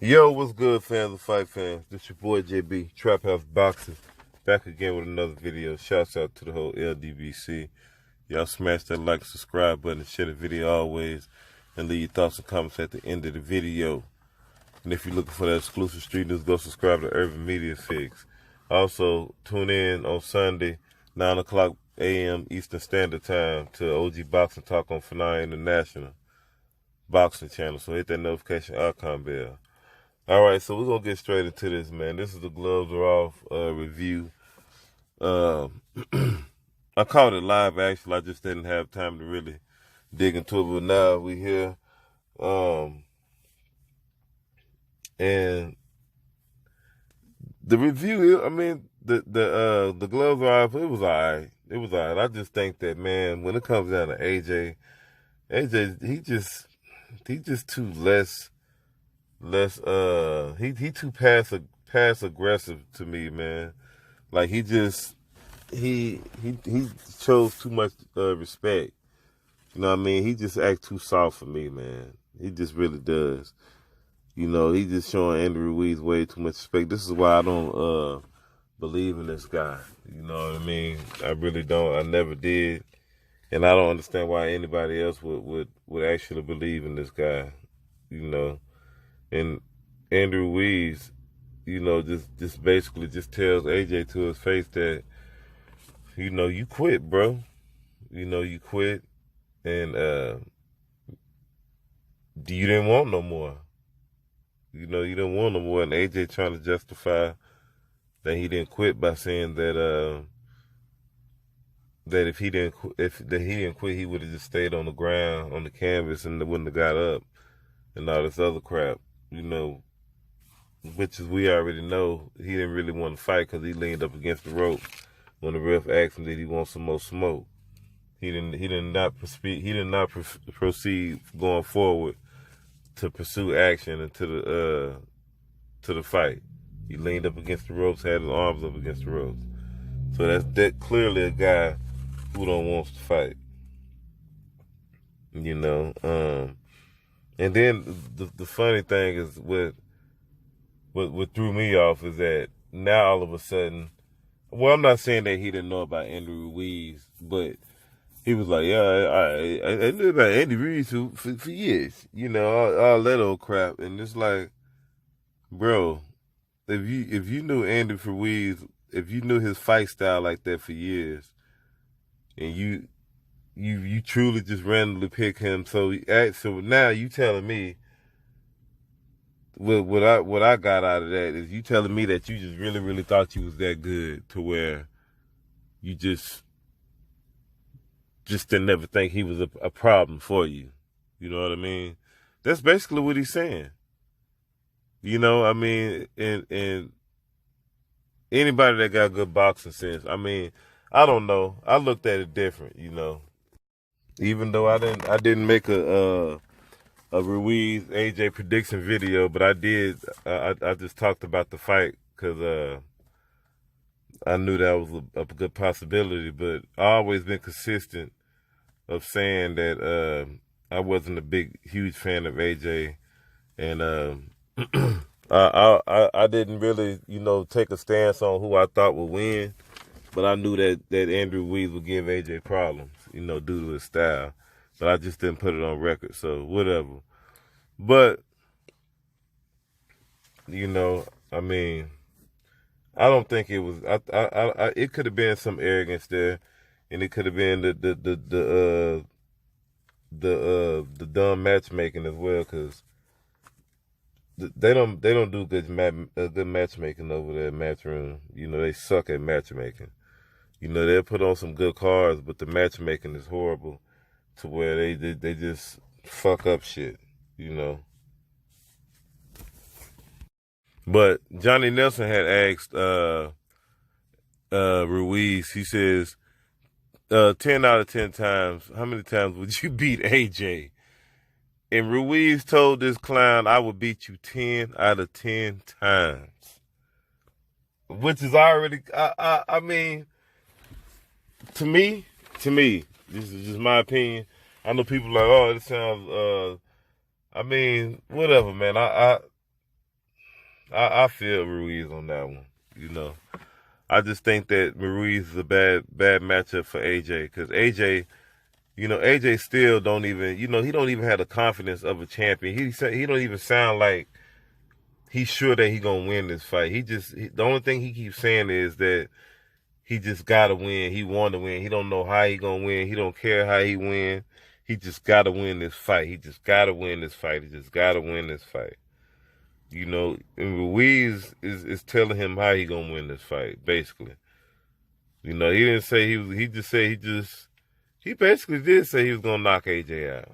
Yo, what's good, fans of fight fans? This your boy JB, Trap House Boxing, back again with another video. Shouts out to the whole LDBC. Y'all smash that like, subscribe button, share the video always, and leave your thoughts and comments at the end of the video. And if you're looking for that exclusive street news, go subscribe to Urban Media Fix. Also, tune in on Sunday, 9 o'clock a.m. Eastern Standard Time to OG Boxing Talk on Fanai International Boxing Channel. So hit that notification icon bell. All right, so we're going to get straight into this, man. This is the Gloves Are Off review. I caught it live, actually. I just didn't have time to really dig into it, but now we here. And the review, I mean, the Gloves Are Off, it was all right. It was all right. I just think that, man, when it comes down to AJ, he just too he too pass aggressive to me, man. Like he shows too much respect. You know what I mean? He just acts too soft for me, man. He just really does. You know, he just showing Andrew Ruiz way too much respect. This is why I don't believe in this guy. You know what I mean? I really don't. I never did. And I don't understand why anybody else would actually believe in this guy. You know. And Andrew Ruiz, you know, just basically just tells AJ to his face that, you know, you quit, bro. You know, you quit, and you didn't want no more. You know, you didn't want no more, and AJ trying to justify that he didn't quit by saying that if he didn't quit, he would have just stayed on the ground on the canvas and wouldn't have got up and all this other crap. You know, which is we already know he didn't really want to fight because he leaned up against the rope when the ref asked him did he want some more smoke. He did not proceed going forward to pursue action and to the fight. He leaned up against the ropes, had his arms up against the ropes. So that's clearly a guy who don't want to fight. You know, and then the funny thing is what threw me off is that now all of a sudden, well, I'm not saying that he didn't know about Andrew Ruiz, but he was like, yeah, I knew about Andy Ruiz for years, you know, all that old crap. And it's like, bro, if you knew Andy Ruiz, if you knew his fight style like that for years, and you truly just randomly pick him, so now you telling me, what I got out of that is you telling me that you just really, really thought you was that good to where you just didn't never think he was a problem for you. You know what I mean? That's basically what he's saying. You know, I mean, and anybody that got good boxing sense, I mean, I don't know. I looked at it different, you know. Even though I didn't make a Ruiz AJ prediction video, but I did. I just talked about the fight because I knew that was a good possibility. But I always been consistent of saying that I wasn't a huge fan of AJ, and I didn't really, you know, take a stance on who I thought would win. But I knew that Andrew Ruiz would give AJ problems, you know, due to his style. But I just didn't put it on record, so whatever. But, you know, I mean, I don't think it was. It could have been some arrogance there, and it could have been the dumb matchmaking as well, because they don't do good matchmaking over there in Matchroom. You know, they suck at matchmaking. You know, they'll put on some good cards, but the matchmaking is horrible, to where they just fuck up shit. You know. But Johnny Nelson had asked Ruiz, he says, 10 out of 10 times, how many times would you beat AJ? And Ruiz told this clown, I would beat you 10 out of 10 times. Which is already, I mean, to me, this is just my opinion. I know people like, oh, it sounds, I mean, whatever, man. I feel Ruiz on that one. You know, I just think that Ruiz is a bad matchup for AJ because AJ, AJ still don't even, he don't even have the confidence of a champion. He don't even sound like he's sure that he gonna win this fight. The only thing he keeps saying is that he just gotta win. He want to win. He don't know how he gonna win. He don't care how he win. He just gotta win this fight. He just gotta win this fight. He just gotta win this fight. And Ruiz is telling him how he gonna win this fight, basically. He didn't say he basically did say he was gonna knock AJ out.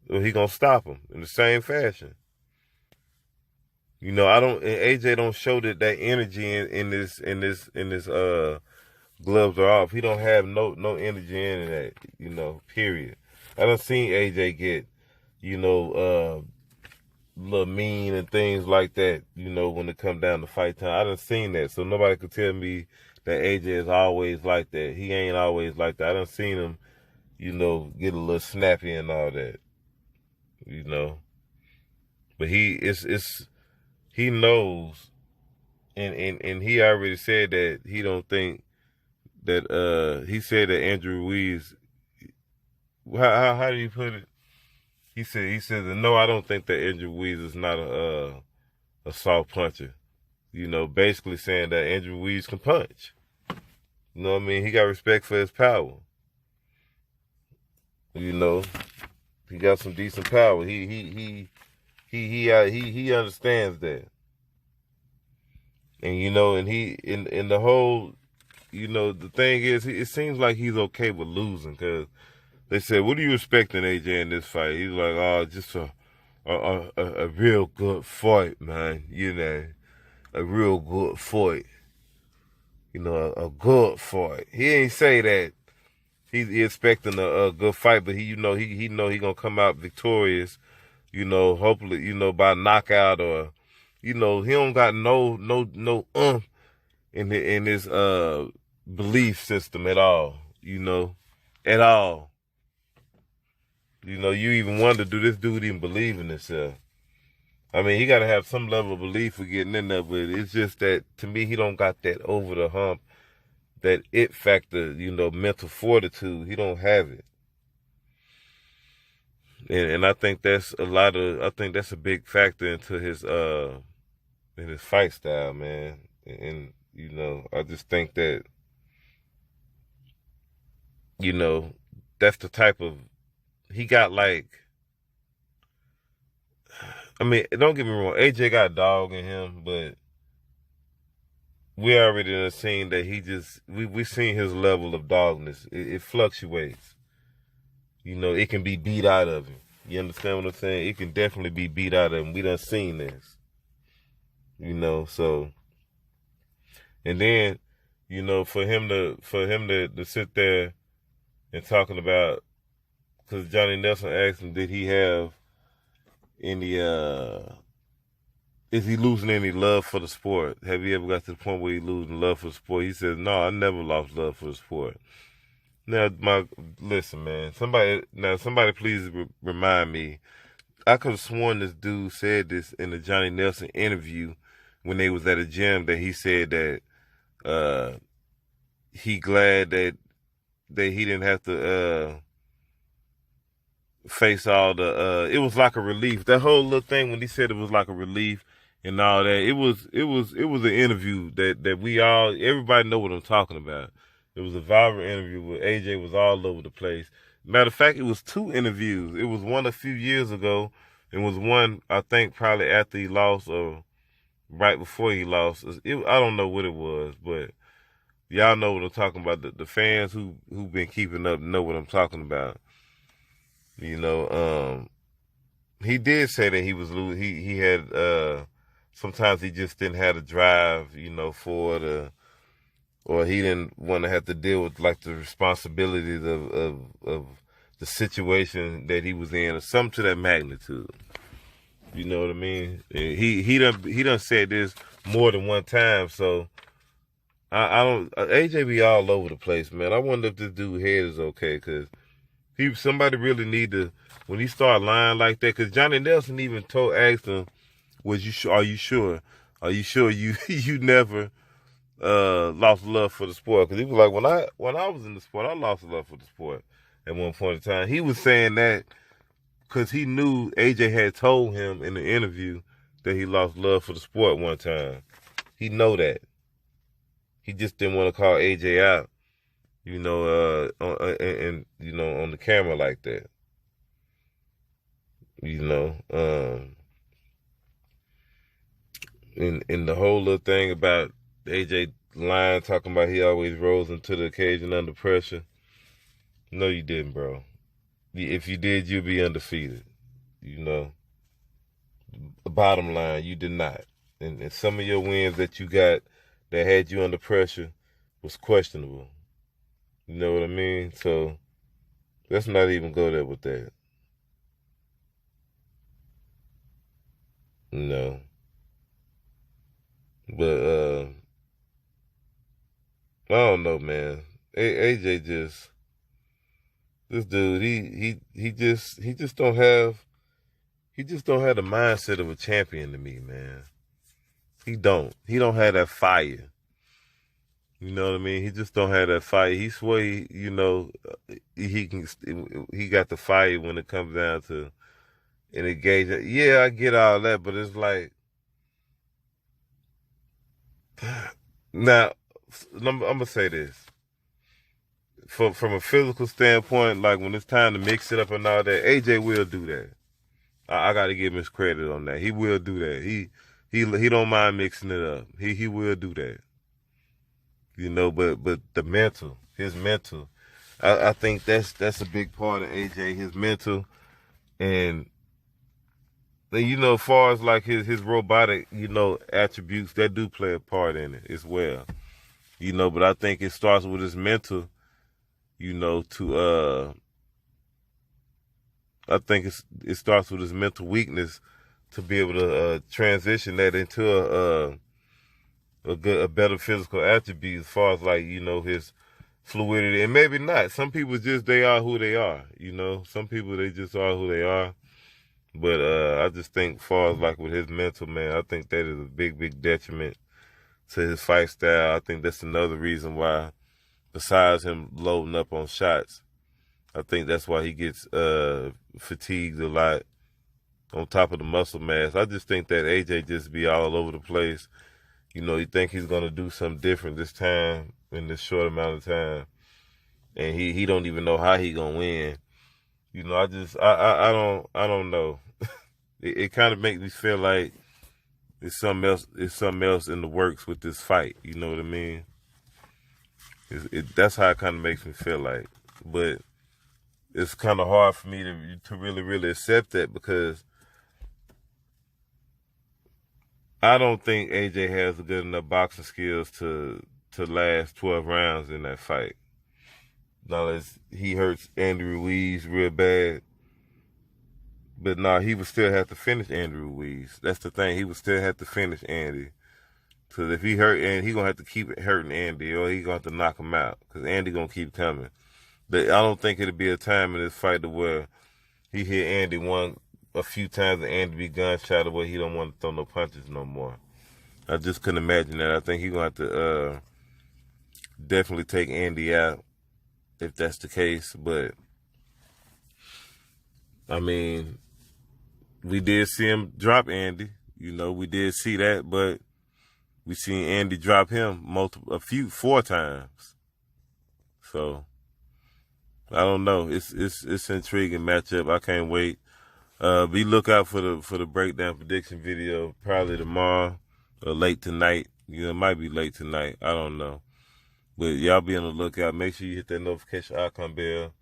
Or he gonna stop him in the same fashion. AJ don't show that energy in this gloves are off. He don't have no energy in that, period. I done seen AJ get, little mean and things like that, when it come down to fight time. I done seen that. So nobody could tell me that AJ is always like that. He ain't always like that. I done seen him, get a little snappy and all that. But he knows and he already said that he don't think that he said that Andrew Ruiz, how do you put it? He said that no, I don't think that Andrew Ruiz is not a soft puncher. Basically saying that Andrew Ruiz can punch. You know what I mean? He got respect for his power. He got some decent power. He understands that. And and the whole, the thing is, it seems like he's okay with losing because they said, "What are you expecting, AJ, in this fight?" He's like, "Oh, just a real good fight, man. A real good fight. A good fight." He ain't say that he's expecting a good fight, but he gonna come out victorious. Hopefully, by knockout or, he don't got no in his belief system at all. At all. You even wonder, do this dude even believe in himself? I mean, he got to have some level of belief for getting in there, but it's just that, to me, he don't got that over the hump, that it factor, mental fortitude. He don't have it. And I think that's a big factor into his, in his fight style, man. And, I just think that, that's the type of, he got don't get me wrong, AJ got dog in him, but we already done seen that we seen his level of dogness. It fluctuates. It can be beat out of him. You understand what I'm saying? It can definitely be beat out of him. We done seen this. So, and then, for him to sit there and talking about, because Johnny Nelson asked him, did he have any, is he losing any love for the sport? Have you ever got to the point where he losing love for the sport? He says, no, I never lost love for the sport. Now, listen, man, somebody please remind me. I could have sworn this dude said this in the Johnny Nelson interview when they was at a gym, that he said that he glad that he didn't have to face all the it was like a relief. That whole little thing when he said it was like a relief and all that, it was an interview that everybody know what I'm talking about. It was a viral interview where AJ was all over the place. Matter of fact, it was 2 interviews. It was one a few years ago, and was one, I think, probably after he lost or right before he lost. I don't know what it was, but y'all know what I'm talking about. The fans who've been keeping up know what I'm talking about. He did say that he was losing. He had sometimes he just didn't have the drive, for the, or he didn't want to have to deal with the responsibilities of the situation that he was in, or something to that magnitude. You know what I mean? He done said this more than one time, so I don't. AJ be all over the place, man. I wonder if this dude head is okay, because somebody really need to, when he start lying like that, because Johnny Nelson even asked him, Was you? Are you sure? Are you sure you you never lost love for the sport? Because he was like, when I was in the sport, I lost love for the sport at one point in time. He was saying that because he knew AJ had told him in the interview that he lost love for the sport one time. He know that. He just didn't want to call AJ out, and on the camera like that. And the whole little thing about AJ lying, talking about he always rose into the occasion under pressure. No, you didn't, bro. If you did, you'd be undefeated. Bottom line, you did not. And some of your wins that you got that had you under pressure was questionable. You know what I mean? So let's not even go there with that. No. But I don't know, man. AJ this dude, he just don't have the mindset of a champion to me, man. He don't have that fire. You know what I mean? He just don't have that fire. He swear he got the fire when it comes down to an engagement. Yeah, I get all that, but it's like now I'm gonna say this. From a physical standpoint, like when it's time to mix it up and all that, AJ will do that. I got to give him his credit on that. He will do that. He don't mind mixing it up. He will do that. But his mental, I think that's a big part of AJ, his mental, and as far as like his robotic, attributes that do play a part in it as well. But I think it starts with his mental. I think it starts with his mental weakness to be able to transition that into a better physical attribute as far as like, his fluidity. And maybe not. Some people they are who they are, Some people, they just are who they are. But I just think as far as like with his mental, man, I think that is a big, big detriment to his fight style. I think that's another reason why, besides him loading up on shots, I think that's why he gets fatigued a lot on top of the muscle mass. I just think that AJ just be all over the place. You think he's going to do something different this time in this short amount of time. And he don't even know how he going to win. I don't know. It kind of makes me feel like it's something else in the works with this fight. You know what I mean? That's how it kind of makes me feel like. But it's kind of hard for me to really, really accept that, because I don't think AJ has good enough boxing skills to last 12 rounds in that fight. Now, he hurts Andy Ruiz real bad, but he would still have to finish Andy Ruiz. That's the thing. He would still have to finish Andy. Because if he hurt Andy, he going to have to keep hurting Andy, or he going to have to knock him out, because Andy going to keep coming. But I don't think it'll be a time in this fight to where he hit Andy a few times and Andy be gunshot away. He don't want to throw no punches no more. I just couldn't imagine that. I think he's going to have to definitely take Andy out if that's the case. But, I mean, we did see him drop Andy. We did see that, but we seen Andy drop him 4 times. So I don't know. It's an intriguing matchup. I can't wait. Be lookout for the breakdown prediction video probably tomorrow or late tonight. It might be late tonight. I don't know. But y'all be on the lookout. Make sure you hit that notification icon bell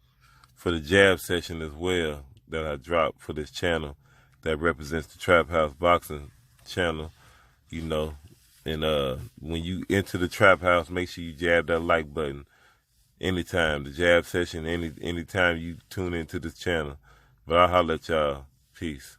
for the jab session as well that I dropped for this channel that represents the Trap House Boxing channel. And when you enter the Trap House, make sure you jab that like button anytime. The jab session, anytime you tune into this channel. But I'll holler at y'all. Peace.